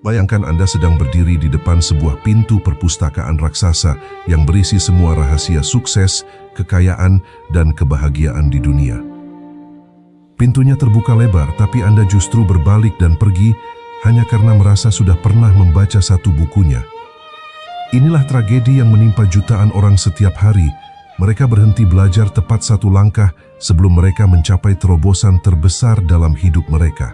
Bayangkan Anda sedang berdiri di depan sebuah pintu perpustakaan raksasa yang berisi semua rahasia sukses, kekayaan, dan kebahagiaan di dunia. Pintunya terbuka lebar, tapi Anda justru berbalik dan pergi hanya karena merasa sudah pernah membaca satu bukunya. Inilah tragedi yang menimpa jutaan orang setiap hari. Mereka berhenti belajar tepat satu langkah sebelum mereka mencapai terobosan terbesar dalam hidup mereka.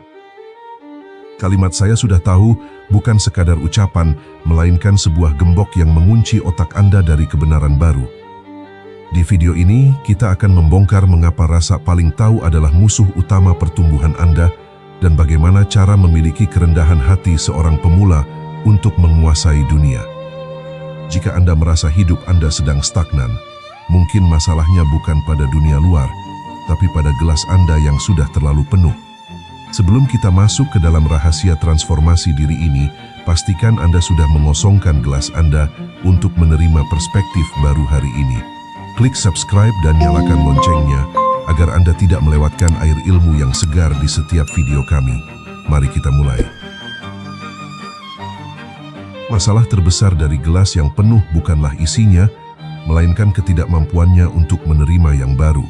Kalimat "saya sudah tahu" bukan sekadar ucapan, melainkan sebuah gembok yang mengunci otak Anda dari kebenaran baru. Di video ini, kita akan membongkar mengapa rasa paling tahu adalah musuh utama pertumbuhan Anda dan bagaimana cara memiliki kerendahan hati seorang pemula untuk menguasai dunia. Jika Anda merasa hidup Anda sedang stagnan, mungkin masalahnya bukan pada dunia luar, tapi pada gelas Anda yang sudah terlalu penuh. Sebelum kita masuk ke dalam rahasia transformasi diri ini, pastikan Anda sudah mengosongkan gelas Anda untuk menerima perspektif baru hari ini. Klik subscribe dan nyalakan loncengnya agar Anda tidak melewatkan air ilmu yang segar di setiap video kami. Mari kita mulai. Masalah terbesar dari gelas yang penuh bukanlah isinya, melainkan ketidakmampuannya untuk menerima yang baru.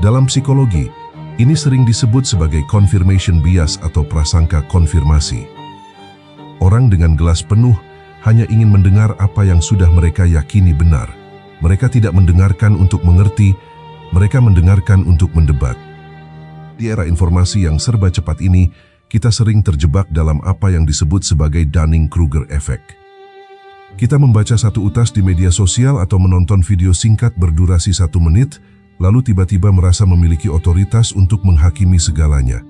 Dalam psikologi, ini sering disebut sebagai confirmation bias atau prasangka konfirmasi. Orang dengan gelas penuh hanya ingin mendengar apa yang sudah mereka yakini benar. Mereka tidak mendengarkan untuk mengerti, mereka mendengarkan untuk mendebat. Di era informasi yang serba cepat ini, kita sering terjebak dalam apa yang disebut sebagai Dunning-Kruger Effect. Kita membaca satu utas di media sosial atau menonton video singkat berdurasi 1 menit, lalu tiba-tiba merasa memiliki otoritas untuk menghakimi segalanya.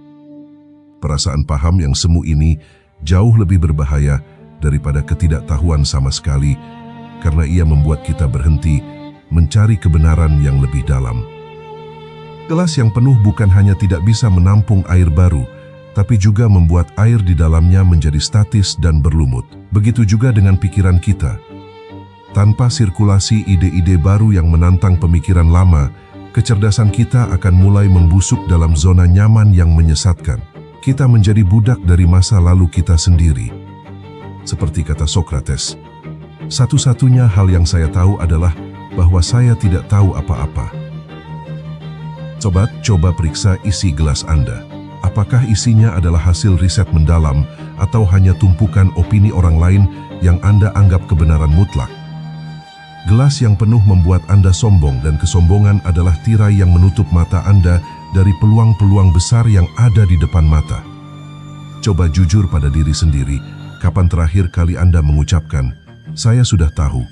Perasaan paham yang semu ini jauh lebih berbahaya daripada ketidaktahuan sama sekali, karena ia membuat kita berhenti mencari kebenaran yang lebih dalam. Gelas yang penuh bukan hanya tidak bisa menampung air baru, tapi juga membuat air di dalamnya menjadi statis dan berlumut. Begitu juga dengan pikiran kita. Tanpa sirkulasi ide-ide baru yang menantang pemikiran lama, kecerdasan kita akan mulai membusuk dalam zona nyaman yang menyesatkan. Kita menjadi budak dari masa lalu kita sendiri. Seperti kata Socrates, "Satu-satunya hal yang saya tahu adalah bahwa saya tidak tahu apa-apa." Sobat, coba periksa isi gelas Anda. Apakah isinya adalah hasil riset mendalam atau hanya tumpukan opini orang lain yang Anda anggap kebenaran mutlak? Gelas yang penuh membuat Anda sombong, dan kesombongan adalah tirai yang menutup mata Anda dari peluang-peluang besar yang ada di depan mata. Coba jujur pada diri sendiri, kapan terakhir kali Anda mengucapkan, "Saya sudah tahu"?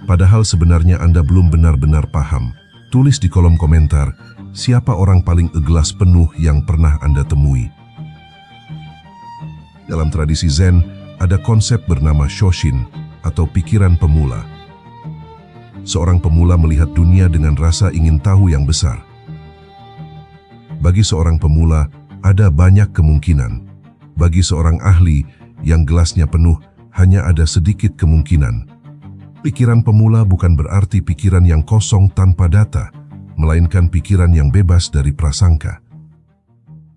Padahal sebenarnya Anda belum benar-benar paham. Tulis di kolom komentar, siapa orang paling gelas penuh yang pernah Anda temui. Dalam tradisi Zen, ada konsep bernama Shoshin atau pikiran pemula. Seorang pemula melihat dunia dengan rasa ingin tahu yang besar. Bagi seorang pemula, ada banyak kemungkinan. Bagi seorang ahli yang gelasnya penuh, hanya ada sedikit kemungkinan. Pikiran pemula bukan berarti pikiran yang kosong tanpa data, melainkan pikiran yang bebas dari prasangka.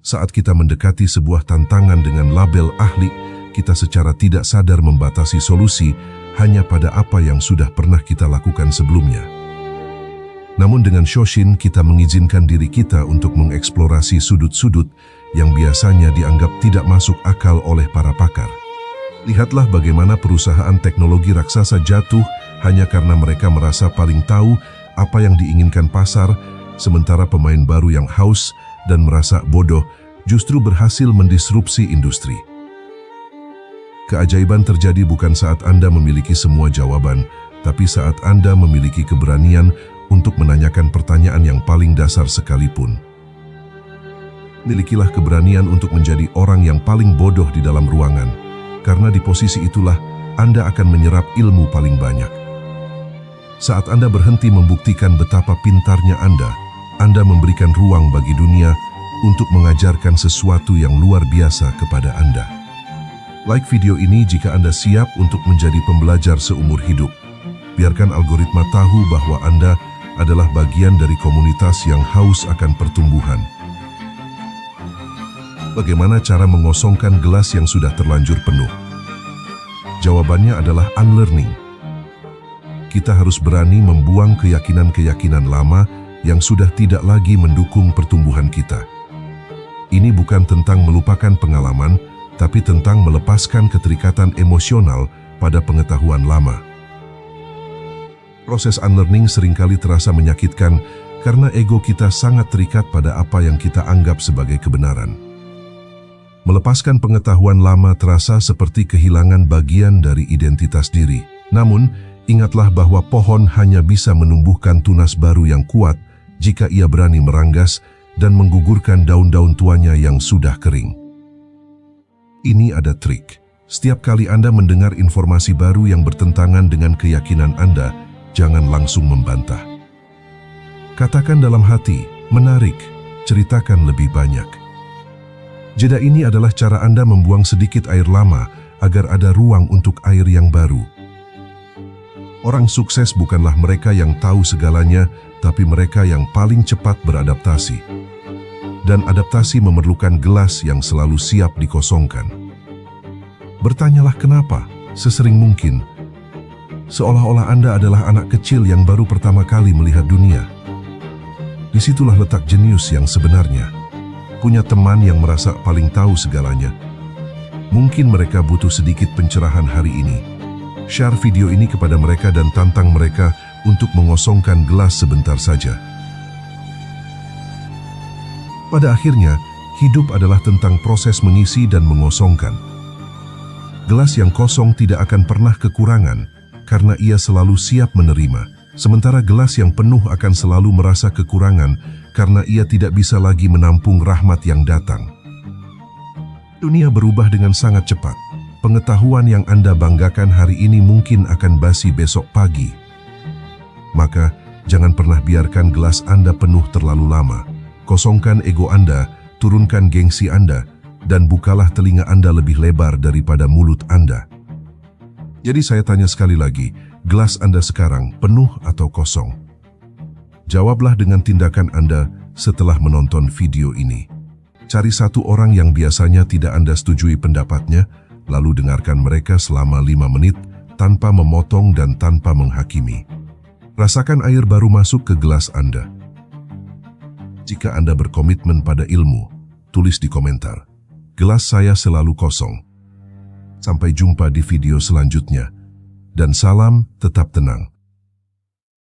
Saat kita mendekati sebuah tantangan dengan label ahli, kita secara tidak sadar membatasi solusi hanya pada apa yang sudah pernah kita lakukan sebelumnya. Namun dengan Shoshin, kita mengizinkan diri kita untuk mengeksplorasi sudut-sudut yang biasanya dianggap tidak masuk akal oleh para pakar. Lihatlah bagaimana perusahaan teknologi raksasa jatuh hanya karena mereka merasa paling tahu apa yang diinginkan pasar, sementara pemain baru yang haus dan merasa bodoh justru berhasil mendisrupsi industri. Keajaiban terjadi bukan saat Anda memiliki semua jawaban, tapi saat Anda memiliki keberanian untuk menanyakan pertanyaan yang paling dasar sekalipun. Milikilah keberanian untuk menjadi orang yang paling bodoh di dalam ruangan, karena di posisi itulah Anda akan menyerap ilmu paling banyak. Saat Anda berhenti membuktikan betapa pintarnya Anda memberikan ruang bagi dunia untuk mengajarkan sesuatu yang luar biasa kepada Anda. Like video ini jika Anda siap untuk menjadi pembelajar seumur hidup. Biarkan algoritma tahu bahwa Anda adalah bagian dari komunitas yang haus akan pertumbuhan. Bagaimana cara mengosongkan gelas yang sudah terlanjur penuh? Jawabannya adalah unlearning. Kita harus berani membuang keyakinan-keyakinan lama yang sudah tidak lagi mendukung pertumbuhan kita. Ini bukan tentang melupakan pengalaman, tapi tentang melepaskan keterikatan emosional pada pengetahuan lama. Proses unlearning seringkali terasa menyakitkan karena ego kita sangat terikat pada apa yang kita anggap sebagai kebenaran. Melepaskan pengetahuan lama terasa seperti kehilangan bagian dari identitas diri. Namun, ingatlah bahwa pohon hanya bisa menumbuhkan tunas baru yang kuat jika ia berani meranggas dan menggugurkan daun-daun tuanya yang sudah kering. Ini ada trik. Setiap kali Anda mendengar informasi baru yang bertentangan dengan keyakinan Anda, jangan langsung membantah. Katakan dalam hati, menarik, ceritakan lebih banyak. Jeda ini adalah cara Anda membuang sedikit air lama agar ada ruang untuk air yang baru. Orang sukses bukanlah mereka yang tahu segalanya, tapi mereka yang paling cepat beradaptasi. Dan adaptasi memerlukan gelas yang selalu siap dikosongkan. Bertanyalah kenapa, sesering mungkin. Seolah-olah Anda adalah anak kecil yang baru pertama kali melihat dunia. Disitulah letak jenius yang sebenarnya. Punya teman yang merasa paling tahu segalanya. Mungkin mereka butuh sedikit pencerahan hari ini. Share video ini kepada mereka dan tantang mereka untuk mengosongkan gelas sebentar saja. Pada akhirnya, hidup adalah tentang proses mengisi dan mengosongkan. Gelas yang kosong tidak akan pernah kekurangan karena ia selalu siap menerima. Sementara gelas yang penuh akan selalu merasa kekurangan karena ia tidak bisa lagi menampung rahmat yang datang. Dunia berubah dengan sangat cepat. Pengetahuan yang Anda banggakan hari ini mungkin akan basi besok pagi. Maka, jangan pernah biarkan gelas Anda penuh terlalu lama. Kosongkan ego Anda, turunkan gengsi Anda, dan bukalah telinga Anda lebih lebar daripada mulut Anda. Jadi saya tanya sekali lagi, gelas Anda sekarang penuh atau kosong? Jawablah dengan tindakan Anda setelah menonton video ini. Cari satu orang yang biasanya tidak Anda setujui pendapatnya, lalu dengarkan mereka selama 5 menit tanpa memotong dan tanpa menghakimi. Rasakan air baru masuk ke gelas Anda. Jika Anda berkomitmen pada ilmu, tulis di komentar, "Gelas saya selalu kosong." Sampai jumpa di video selanjutnya. Dan salam tetap tenang.